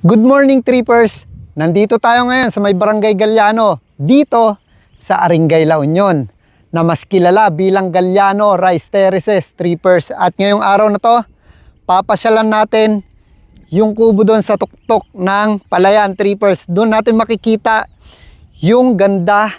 Good morning, trippers! Nandito tayo ngayon sa may Barangay Galiano, dito sa Aringay, La Union, na mas kilala bilang Galiano Rice Terraces, trippers. At ngayong araw na to, papasyalan natin yung kubo doon sa tuktok ng Palayan, trippers. Doon natin makikita yung ganda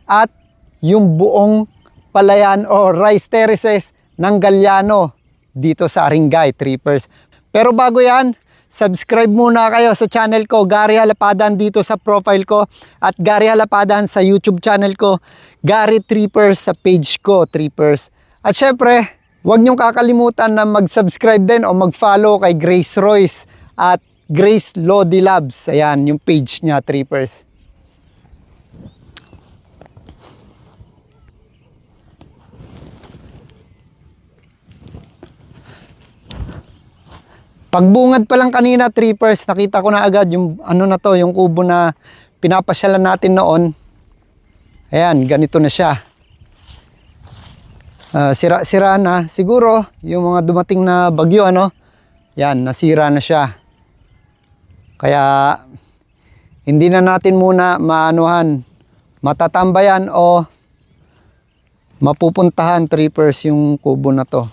at yung buong Palayan o Rice Terraces ng Galiano dito sa Aringay, trippers. Pero bago yan, subscribe muna kayo sa channel ko, Gary Halapadan, dito sa profile ko, at Gary Halapadan sa YouTube channel ko, Gary Trippers sa page ko, trippers. At syempre, huwag niyong kakalimutan na mag-subscribe din o mag-follow kay Grace Royce at Grace Lodi Labs. Ayan, yung page niya, trippers. Pagbungad pa lang kanina, trippers, nakita ko na agad yung ano na to, yung kubo na pinapasyalan natin noon. Ayan, ganito na siya. Sira-sira na. Siguro, yung mga dumating na bagyo, ano, yan, nasira na siya. Kaya, hindi na natin muna maanuhan, matatambayan o mapupuntahan, trippers, yung kubo na to.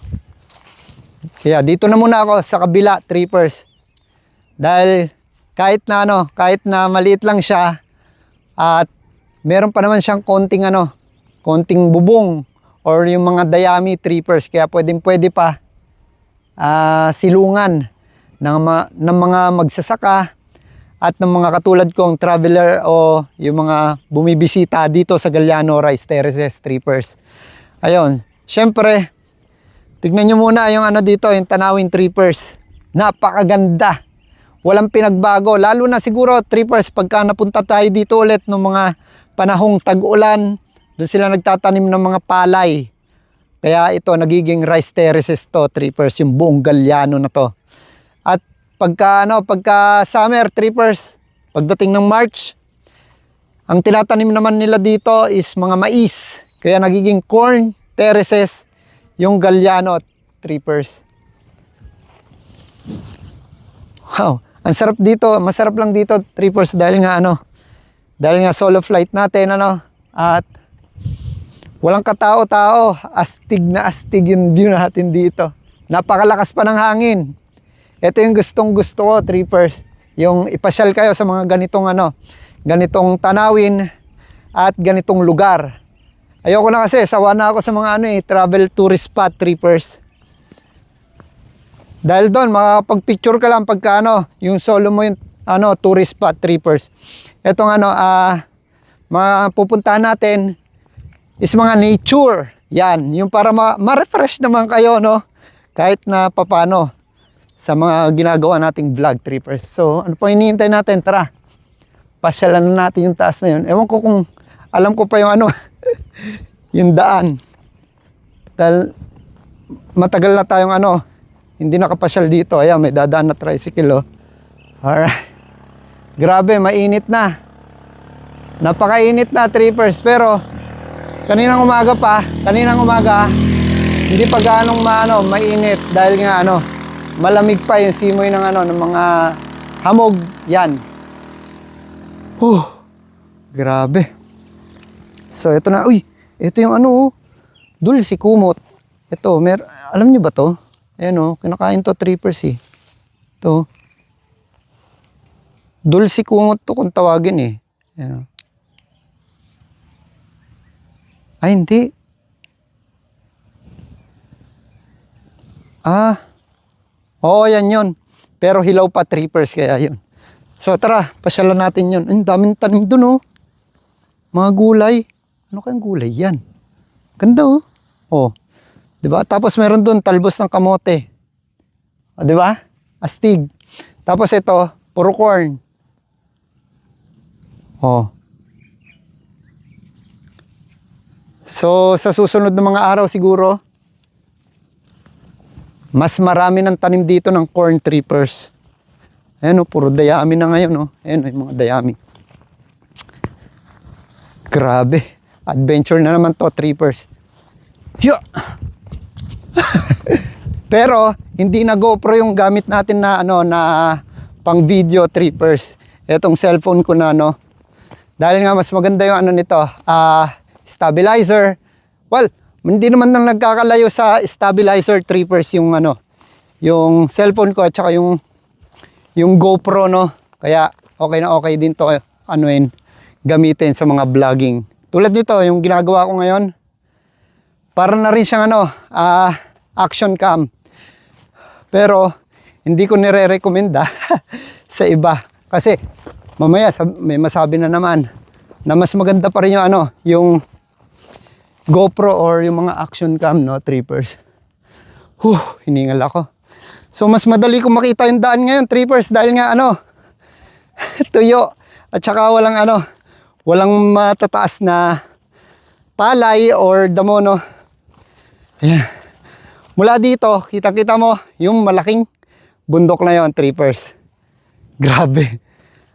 Kaya dito na muna ako sa kabila, trippers. Dahil kahit na maliit lang siya at meron pa naman siyang konting bubong or yung mga dayami, trippers. Kaya pwede pa silungan ng mga magsasaka at ng mga katulad kong traveler o yung mga bumibisita dito sa Galiano Rice Terraces, trippers. Ayun, syempre, tignan nyo muna yung dito, yung tanawin, trippers. Napakaganda. Walang pinagbago. Lalo na siguro, trippers, pagka napunta tayo dito ulit ng mga panahong tag-ulan, doon sila nagtatanim ng mga palay. Kaya ito, nagiging rice terraces to, trippers, yung buong Galiano na to. At pagka summer, trippers, pagdating ng March, ang tinatanim naman nila dito is mga mais. Kaya nagiging corn terraces yung Galiano, trippers. Wow, ang sarap dito, masarap lang dito, trippers, dahil nga solo flight natin, at walang katao-tao, astig na astig yung view natin dito. Napakalakas pa ng hangin. Ito yung gustong-gusto ko, trippers, yung ipasyal kayo sa mga ganitong tanawin at ganitong lugar. Ayoko na kasi, sawa na ako sa mga travel tourist spot, trippers. Dahil doon, makapag-picture ka lang pagka yung solo mo yung tourist spot, trippers. Etong mga pupuntahan natin is mga nature. Yan, yung para ma-refresh naman kayo, kahit na papano sa mga ginagawa nating vlog, trippers. So, ano pa hinihintay natin? Tara, pasyalan na natin yung taas na yun. Ewan ko kung alam ko pa yung yung daan. Dahil matagal na tayong hindi nakapasyal dito. Ayan, may dadaan na tricycle, oh. Alright. Grabe, mainit na. Napakainit na, trippers. Pero kaninang umaga, hindi pa gaanong mainit dahil nga malamig pa yung simoy ng ng mga hamog. Yan. Grabe. So, ito na. Uy, ito yung dulce kumot. Ito, alam nyo ba to? Ayan, kinakain to, trippers, eh. Ito. Dulce kumot to kung tawagin, eh. Ayan, ay, hindi. Oo, yan yun. Pero hilaw pa, trippers, kaya yun. So, tara, pasyalan natin yun. Ang daming tanim dun, mga gulay. Ano kayang gulay yan? Ganda, oh. Oh. 'Di ba? Tapos meron doon talbos ng kamote. Oh, 'di ba? Astig. Tapos ito, puro corn. Oh. So, sa susunod na mga araw siguro, mas marami ng tanim dito ng corn, trippers. Ayan, puro dayami na ngayon, Ayan, yung mga dayami. Grabe. Adventure na naman to, trippers. Yeah. Pero hindi na GoPro yung gamit natin na pang video trippers. Etong cellphone ko na no. Dahil nga mas maganda yung ano nito, stabilizer. Well, hindi naman nang nagkakalayo sa stabilizer trippers yung ano, yung cellphone ko at saka yung GoPro no. Kaya okay na okay din to anuin, gamitin sa mga vlogging. Tulad nito, yung ginagawa ko ngayon, para na rin siyang ano, action cam. Pero hindi ko nire-recommenda sa iba kasi mamaya may masabi na naman na mas maganda pa rin yung ano, yung GoPro or yung mga action cam no, trippers. Hiningal ako. So mas madali kong makita yung daan ngayon, trippers, dahil nga ano, tuyo at saka walang matataas na palay or damo no. Ayan. Mula dito, kita-kita mo yung malaking bundok na yon, trippers. Grabe.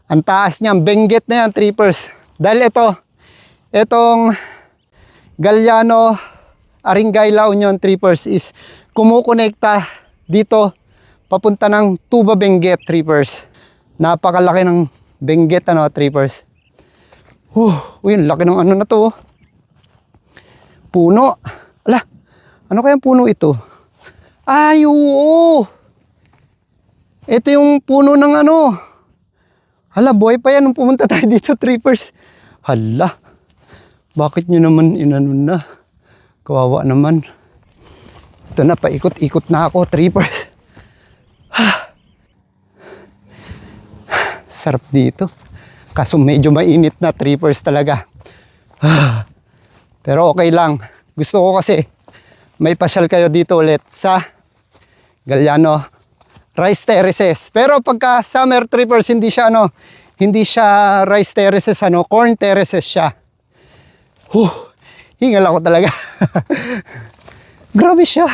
Ang taas niya, Benguet na yan, trippers. Dahil itong Galiano Aringay La Union, trippers, is kumukonekta dito papunta ng Tuba Benguet, trippers. Napakalaki ng Benguet ano, trippers. Uy, laki ng ano na to. Puno. Ala, ano kayang puno ito? Ay, oo. Ito yung puno ng ano. Hala, buhay pa yan nung pumunta tayo dito, trippers. Hala, bakit nyo naman inanon na? Kawawa naman. Ito na, paikot-ikot na ako, trippers. Sarap dito. Kaso medyo mainit na, trippers talaga. Pero okay lang. Gusto ko kasi may pasyal kayo dito ulit sa Galiano Rice Terraces. Pero pagka summer, trippers, hindi siya rice terraces, corn terraces siya. Hingal ako talaga. Grabe siya.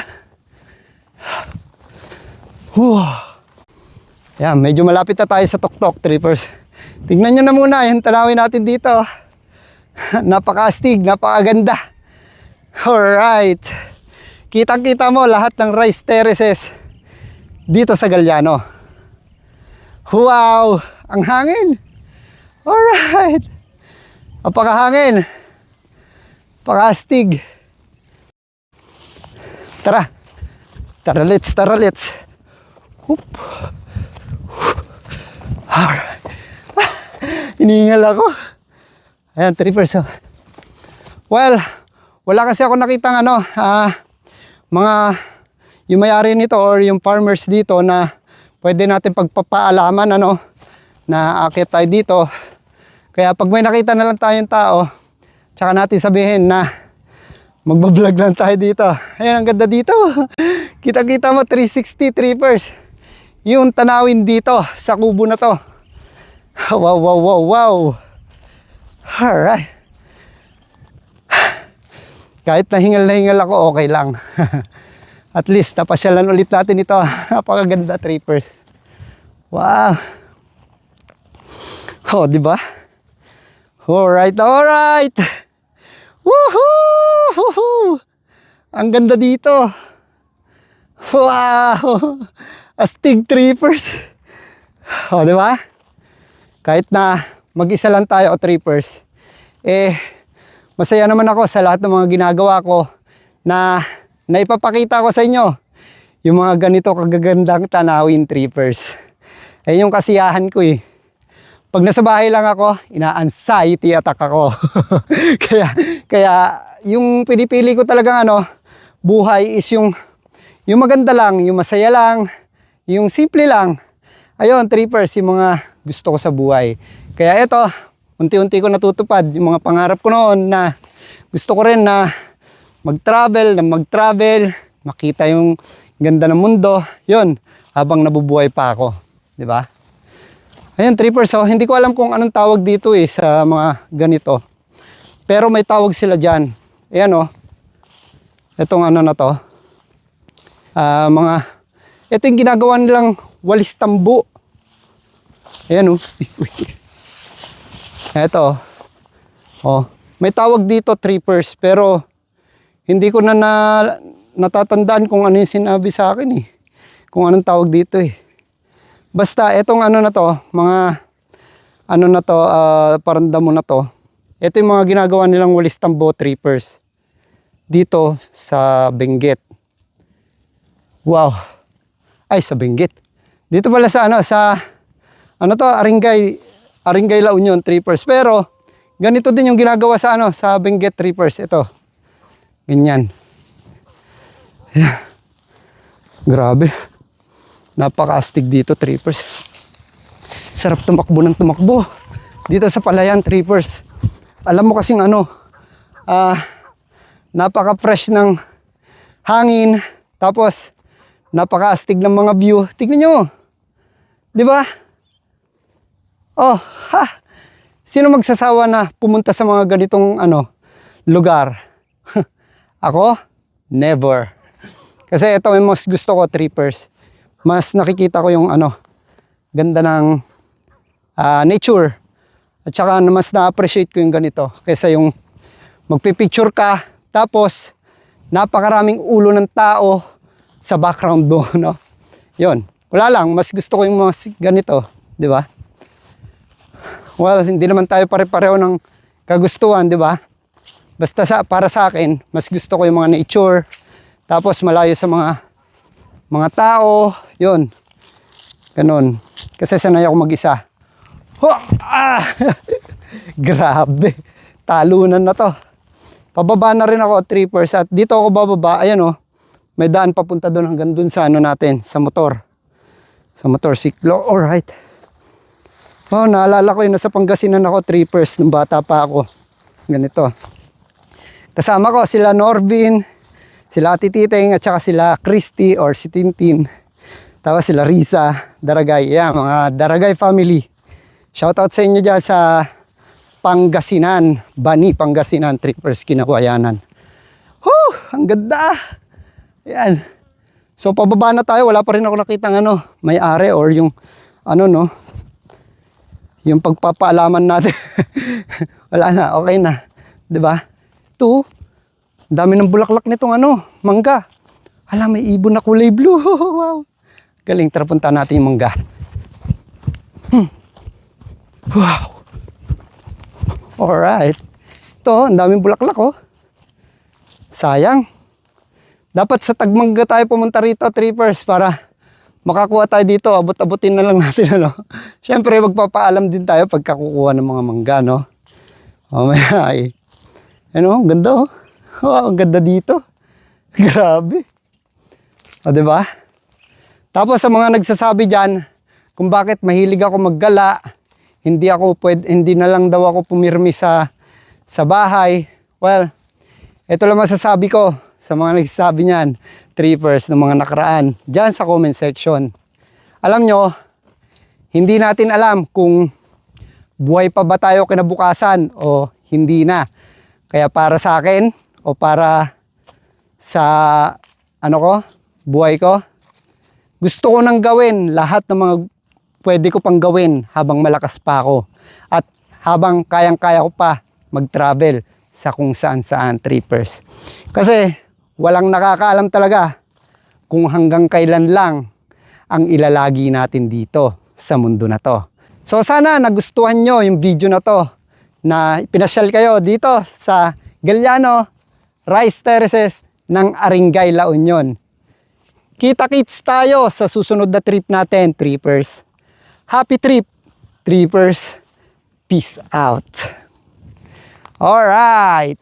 Yan, medyo malapit na tayo sa tuktok, trippers. Tingnan nyo na muna yung tanawin natin dito. Napaka-astig, napakaganda. Alright. Kitang-kita mo lahat ng rice terraces dito sa Galiano. Wow! Ang hangin. Alright. Napakahangin. Napaka-astig. Tara. Tara, let's. Hoop. Alright. Iniingal ako. Ayan, trippers. Well, wala kasi ako nakitang yung may-ari nito or yung farmers dito na pwede natin pagpapaalaman na akit tayo dito. Kaya pag may nakita na lang tayong tao, tsaka natin sabihin na magbablog lang tayo dito. Ayan, ang ganda dito. Kita-kita mo 360, trippers. Yung tanawin dito sa kubo na to. Wow. Alright. Kahit nahingal ako, okay lang. At least, napasyalan ulit natin ito. Napakaganda, trippers. Wow. Diba? Alright. Woohoo! Ang ganda dito. Wow! Astig, trippers. Diba? Kahit na mag-isa lang tayo o trippers, masaya naman ako sa lahat ng mga ginagawa ko na naipapakita ko sa inyo yung mga ganito kagagandang tanawin, trippers. Yung kasiyahan ko Pag nasa bahay lang ako, ina-anxiety attack ako. kaya yung pinipili ko talagang buhay is yung maganda lang, yung masaya lang, yung simple lang. Ayun, trippers, yung mga gusto ko sa buhay. Kaya ito, unti-unti ko natutupad yung mga pangarap ko noon na gusto ko rin na mag-travel, makita yung ganda ng mundo. Yun, habang nabubuhay pa ako. Diba? Ayun, trippers, hindi ko alam kung anong tawag dito sa mga ganito. Pero may tawag sila dyan. Ayan itong na to. Ito yung ginagawa nilang walis tambo. Ayan Ito. May tawag dito, trippers, pero hindi ko na natatandaan kung ano yung sinabi sa akin Kung anong tawag dito Basta etong ano na to, mga ano na to, parang damo na to. Ito yung mga ginagawa nilang walis tambo trippers dito sa Benguet. Wow. Ay, sa Benguet. Dito pala sa ano, ano to, Aringay La Union trippers. Pero ganito din yung ginagawa sa ano, sa Benguet trippers. Ito. Ganyan. Yeah. Grabe. Napaka-astig dito, trippers. Sarap tumakbo ng tumakbo. Dito sa Palayan, trippers. Alam mo kasing ano, napaka-fresh ng hangin. Tapos, napaka-astig ng mga view. Tignan nyo. Di ba? Oh, ha. Sino magsasawa na pumunta sa mga ganitong ano, lugar? Ako? Never. Kasi ito yung mas gusto ko, trippers. Mas nakikita ko yung ano, ganda ng nature. At saka mas na-appreciate ko yung ganito. Kaysa yung magpipicture ka, tapos napakaraming ulo ng tao sa background mo, no? Yun. Wala lang, mas gusto ko yung mga ganito, di ba? Well, hindi naman tayo pare-pareho ng kagustuhan, di ba? Basta para sa akin, mas gusto ko yung mga nature, tapos malayo sa mga tao, yun. Ganun. Kasi sanay ako mag-isa. Grabe. Talunan na to. Pababa na rin ako, trippers. At dito ako bababa, ayan oh. May daan papunta doon hanggang doon sa ano natin, sa motor. Sa motorsiklo. Alright. Oh, naalala ko yun, nasa Pangasinan ako, trippers, nung bata pa ako. Ganito. Kasama ko sila Norbin, sila Ate Titeng, at saka sila Christy or si Tintin. Tapos sila Risa, Daragay. Yeah, mga Daragay family. Shoutout sa inyo dyan sa Pangasinan. Bani, Pangasinan, trippers, Kinawayanan. Whew, ang ganda. Yan. So pababa na tayo, wala pa rin ako nakitang ano, may-ari or yung ano no, yung pagpapaalaman natin. Wala na, okay na. 'Di ba? Ito, dami ng bulaklak nitong ano, mangga. Hala, may ibon na kulay blue. Wow. Galing, tara punta natin yung mangga. Wow. Alright. Ito, ang daming bulaklak oh. Sayang. Dapat sa Tagmangga tayo pumunta rito, trippers, para makakuha tayo dito. Abot-abutin na lang natin, ano. Siyempre, magpapaalam din tayo pagka kukuha ng mga mangga, no. Mamaya ay, ano, ganda, oh. Wow, ang ganda dito. Grabe. O, diba? Tapos sa mga nagsasabi dyan, kung bakit mahilig ako maggala, hindi na lang daw ako pumirmi sa bahay. Well, ito lang masasabi ko sa mga nagsasabi niyan, trippers, ng mga nakaraan, dyan sa comment section. Alam nyo, hindi natin alam kung buhay pa ba tayo kinabukasan o hindi na. Kaya para sa akin, o para sa ano ko, buhay ko, gusto ko nang gawin lahat ng mga pwede ko pang gawin habang malakas pa ako. At habang kayang-kaya ko pa mag-travel sa kung saan-saan, trippers. Kasi walang nakakaalam talaga kung hanggang kailan lang ang ilalagi natin dito sa mundo na to. So sana nagustuhan nyo yung video na to, na pinasyal kayo dito sa Galiano Rice Terraces ng Aringay, La Union. Kita-kits tayo sa susunod na trip natin, trippers. Happy trip, trippers. Peace out. Alright.